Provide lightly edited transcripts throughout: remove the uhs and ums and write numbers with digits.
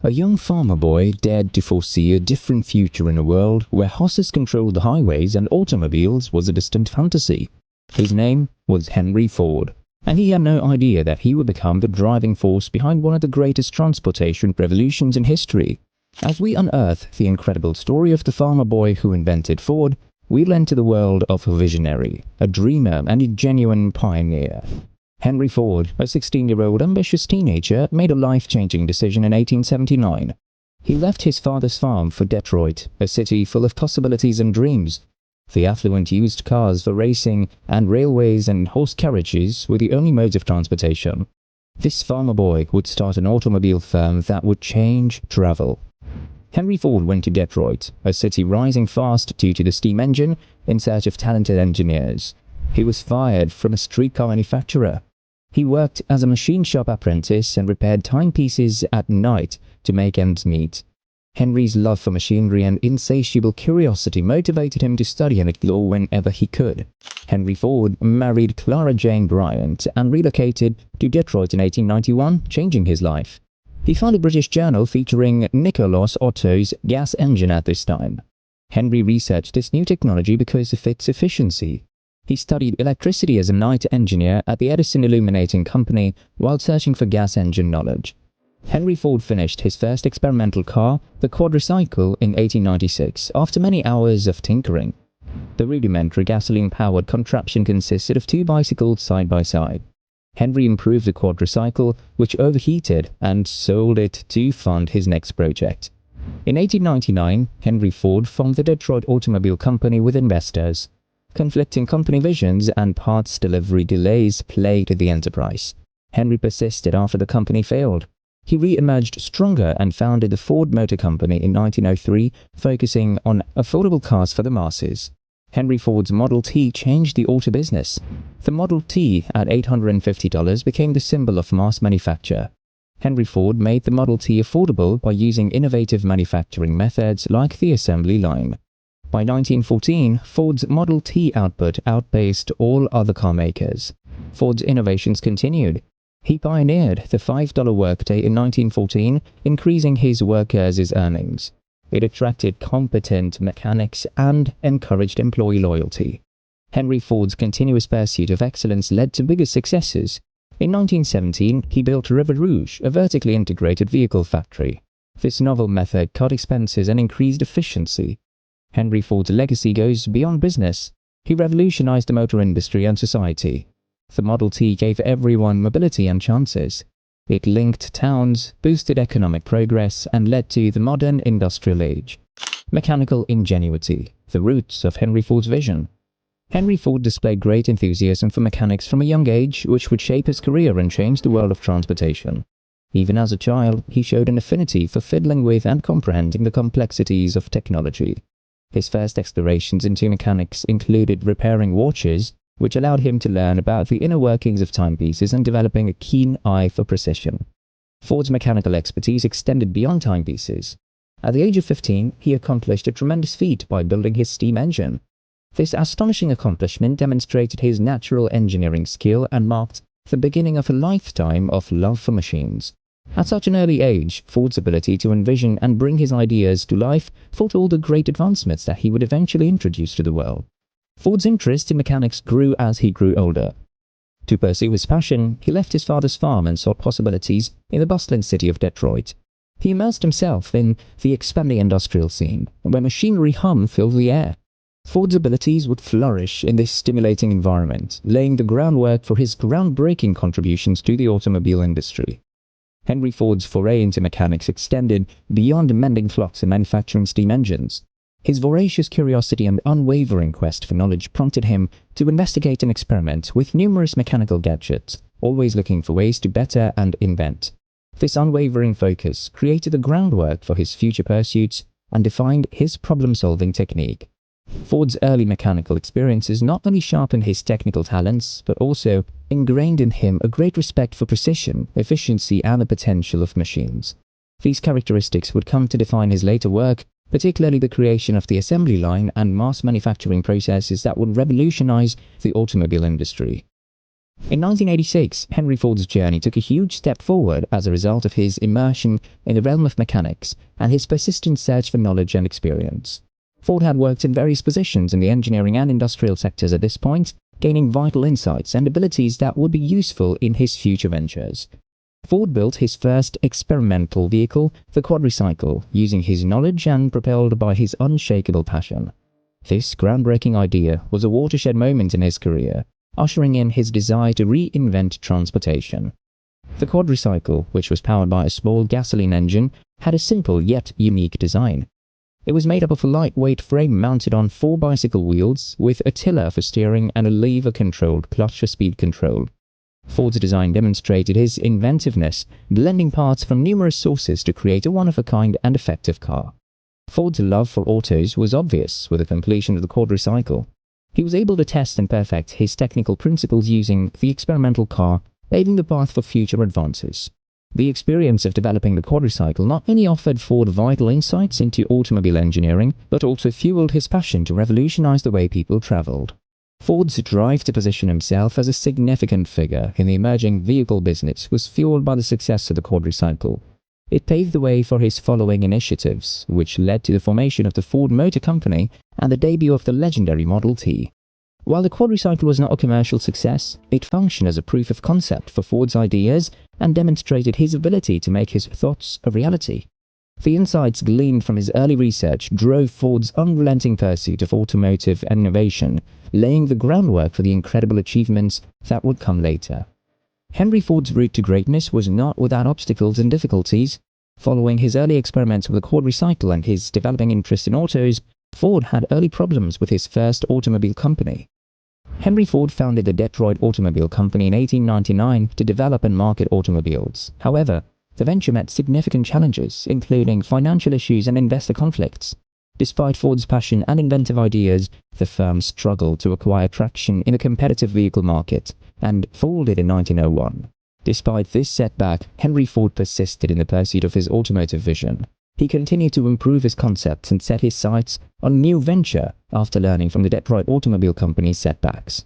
A young farmer boy dared to foresee a different future in a world where horses controlled the highways and automobiles was a distant fantasy. His name was Henry Ford, and he had no idea that he would become the driving force behind one of the greatest transportation revolutions in history. As we unearth the incredible story of the farmer boy who invented Ford, we'll enter the world of a visionary, a dreamer, and a genuine pioneer. Henry Ford, a 16-year-old ambitious teenager, made a life-changing decision in 1879. He left his father's farm for Detroit, a city full of possibilities and dreams. The affluent used cars for racing, and railways and horse carriages were the only modes of transportation. This farmer boy would start an automobile firm that would change travel. Henry Ford went to Detroit, a city rising fast due to the steam engine, in search of talented engineers. He was fired from a streetcar manufacturer. He worked as a machine shop apprentice and repaired timepieces at night to make ends meet. Henry's love for machinery and insatiable curiosity motivated him to study and explore whenever he could. Henry Ford married Clara Jane Bryant and relocated to Detroit in 1891, changing his life. He found a British journal featuring Nicholas Otto's gas engine at this time. Henry researched this new technology because of its efficiency. He studied electricity as a night engineer at the Edison Illuminating Company while searching for gas engine knowledge. Henry Ford finished his first experimental car, the quadricycle, in 1896, after many hours of tinkering. The rudimentary gasoline-powered contraption consisted of two bicycles side by side. Henry improved the quadricycle, which overheated, and sold it to fund his next project. In 1899, Henry Ford formed the Detroit Automobile Company with investors. Conflicting company visions and parts delivery delays plagued the enterprise. Henry persisted after the company failed. He re-emerged stronger and founded the Ford Motor Company in 1903, focusing on affordable cars for the masses. Henry Ford's Model T changed the auto business. The Model T at $850 became the symbol of mass manufacture. Henry Ford made the Model T affordable by using innovative manufacturing methods like the assembly line. By 1914, Ford's Model T output outpaced all other car makers. Ford's innovations continued. He pioneered the $5 workday in 1914, increasing his workers' earnings. It attracted competent mechanics and encouraged employee loyalty. Henry Ford's continuous pursuit of excellence led to bigger successes. In 1917, he built River Rouge, a vertically integrated vehicle factory. This novel method cut expenses and increased efficiency. Henry Ford's legacy goes beyond business. He revolutionized the motor industry and society. The Model T gave everyone mobility and chances. It linked towns, boosted economic progress, and led to the modern industrial age. Mechanical ingenuity, the roots of Henry Ford's vision. Henry Ford displayed great enthusiasm for mechanics from a young age, which would shape his career and change the world of transportation. Even as a child, he showed an affinity for fiddling with and comprehending the complexities of technology. His first explorations into mechanics included repairing watches, which allowed him to learn about the inner workings of timepieces and developing a keen eye for precision. Ford's mechanical expertise extended beyond timepieces. At the age of 15, he accomplished a tremendous feat by building his steam engine. This astonishing accomplishment demonstrated his natural engineering skill and marked the beginning of a lifetime of love for machines. At such an early age, Ford's ability to envision and bring his ideas to life foretold the great advancements that he would eventually introduce to the world. Ford's interest in mechanics grew as he grew older. To pursue his passion, he left his father's farm and sought possibilities in the bustling city of Detroit. He immersed himself in the expanding industrial scene, where machinery hum filled the air. Ford's abilities would flourish in this stimulating environment, laying the groundwork for his groundbreaking contributions to the automobile industry. Henry Ford's foray into mechanics extended beyond mending clocks and manufacturing steam engines. His voracious curiosity and unwavering quest for knowledge prompted him to investigate and experiment with numerous mechanical gadgets, always looking for ways to better and invent. This unwavering focus created the groundwork for his future pursuits and defined his problem-solving technique. Ford's early mechanical experiences not only sharpened his technical talents, but also ingrained in him a great respect for precision, efficiency, and the potential of machines. These characteristics would come to define his later work, particularly the creation of the assembly line and mass manufacturing processes that would revolutionize the automobile industry. In 1986, Henry Ford's journey took a huge step forward as a result of his immersion in the realm of mechanics and his persistent search for knowledge and experience. Ford had worked in various positions in the engineering and industrial sectors at this point, gaining vital insights and abilities that would be useful in his future ventures. Ford built his first experimental vehicle, the quadricycle, using his knowledge and propelled by his unshakable passion. This groundbreaking idea was a watershed moment in his career, ushering in his desire to reinvent transportation. The quadricycle, which was powered by a small gasoline engine, had a simple yet unique design. It was made up of a lightweight frame mounted on 4 bicycle wheels, with a tiller for steering and a lever-controlled clutch for speed control. Ford's design demonstrated his inventiveness, blending parts from numerous sources to create a one-of-a-kind and effective car. Ford's love for autos was obvious with the completion of the quadricycle. He was able to test and perfect his technical principles using the experimental car, paving the path for future advances. The experience of developing the quadricycle not only offered Ford vital insights into automobile engineering, but also fueled his passion to revolutionize the way people traveled. Ford's drive to position himself as a significant figure in the emerging vehicle business was fueled by the success of the quadricycle. It paved the way for his following initiatives, which led to the formation of the Ford Motor Company and the debut of the legendary Model T. While the quadricycle was not a commercial success, it functioned as a proof of concept for Ford's ideas and demonstrated his ability to make his thoughts a reality. The insights gleaned from his early research drove Ford's unrelenting pursuit of automotive innovation, laying the groundwork for the incredible achievements that would come later. Henry Ford's route to greatness was not without obstacles and difficulties. Following his early experiments with the quadricycle and his developing interest in autos, Ford had early problems with his first automobile company. Henry Ford founded the Detroit Automobile Company in 1899 to develop and market automobiles. However, the venture met significant challenges, including financial issues and investor conflicts. Despite Ford's passion and inventive ideas, the firm struggled to acquire traction in the competitive vehicle market and folded in 1901. Despite this setback, Henry Ford persisted in the pursuit of his automotive vision. He continued to improve his concepts and set his sights on a new venture after learning from the Detroit Automobile Company's setbacks.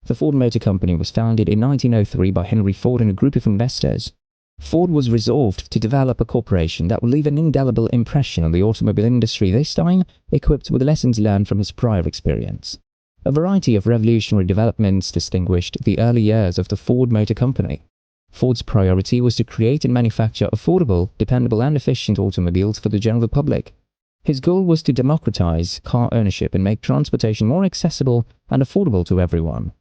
The Ford Motor Company was founded in 1903 by Henry Ford and a group of investors. Ford was resolved to develop a corporation that would leave an indelible impression on the automobile industry, this time equipped with lessons learned from his prior experience. A variety of revolutionary developments distinguished the early years of the Ford Motor Company. Ford's priority was to create and manufacture affordable, dependable and efficient automobiles for the general public. His goal was to democratize car ownership and make transportation more accessible and affordable to everyone.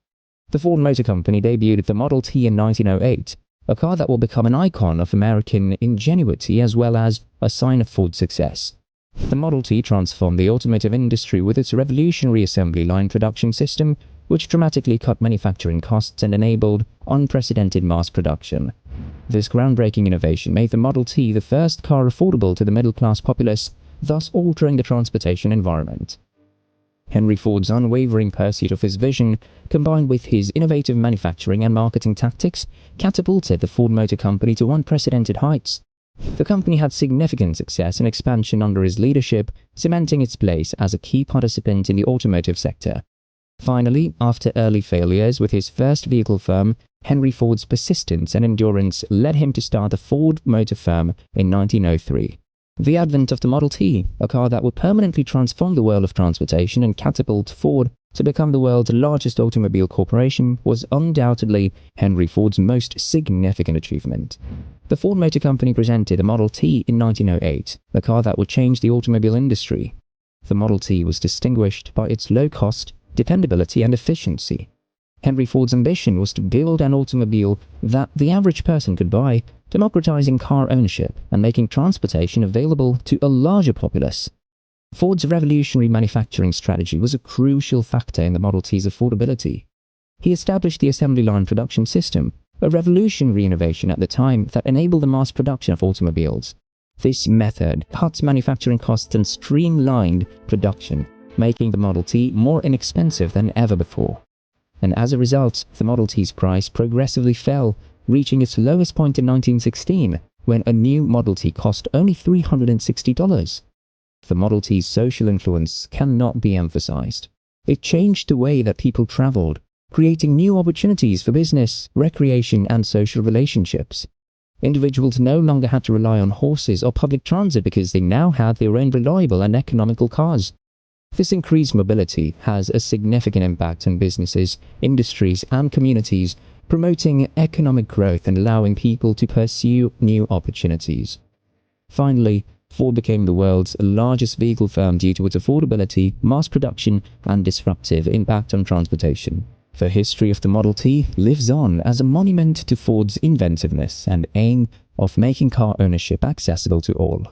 The Ford Motor Company debuted the Model T in 1908, a car that will become an icon of American ingenuity as well as a sign of Ford's success. The Model T transformed the automotive industry with its revolutionary assembly line production system, which dramatically cut manufacturing costs and enabled unprecedented mass production. This groundbreaking innovation made the Model T the first car affordable to the middle-class populace, thus altering the transportation environment. Henry Ford's unwavering pursuit of his vision, combined with his innovative manufacturing and marketing tactics, catapulted the Ford Motor Company to unprecedented heights. The company had significant success and expansion under his leadership, cementing its place as a key participant in the automotive sector. Finally, after early failures with his first vehicle firm, Henry Ford's persistence and endurance led him to start the Ford Motor Firm in 1903. The advent of the Model T, a car that would permanently transform the world of transportation and catapult Ford to become the world's largest automobile corporation, was undoubtedly Henry Ford's most significant achievement. The Ford Motor Company presented the Model T in 1908, a car that would change the automobile industry. The Model T was distinguished by its low cost, dependability and efficiency. Henry Ford's ambition was to build an automobile that the average person could buy, democratizing car ownership and making transportation available to a larger populace. Ford's revolutionary manufacturing strategy was a crucial factor in the Model T's affordability. He established the assembly line production system, a revolutionary innovation at the time that enabled the mass production of automobiles. This method cut manufacturing costs and streamlined production, making the Model T more inexpensive than ever before. And as a result, the Model T's price progressively fell, reaching its lowest point in 1916, when a new Model T cost only $360. The Model T's social influence cannot be emphasized. It changed the way that people traveled, creating new opportunities for business, recreation, and social relationships. Individuals no longer had to rely on horses or public transit because they now had their own reliable and economical cars. This increased mobility has a significant impact on businesses, industries, and communities, promoting economic growth and allowing people to pursue new opportunities. Finally, Ford became the world's largest vehicle firm due to its affordability, mass production, and disruptive impact on transportation. The history of the Model T lives on as a monument to Ford's inventiveness and aim of making car ownership accessible to all.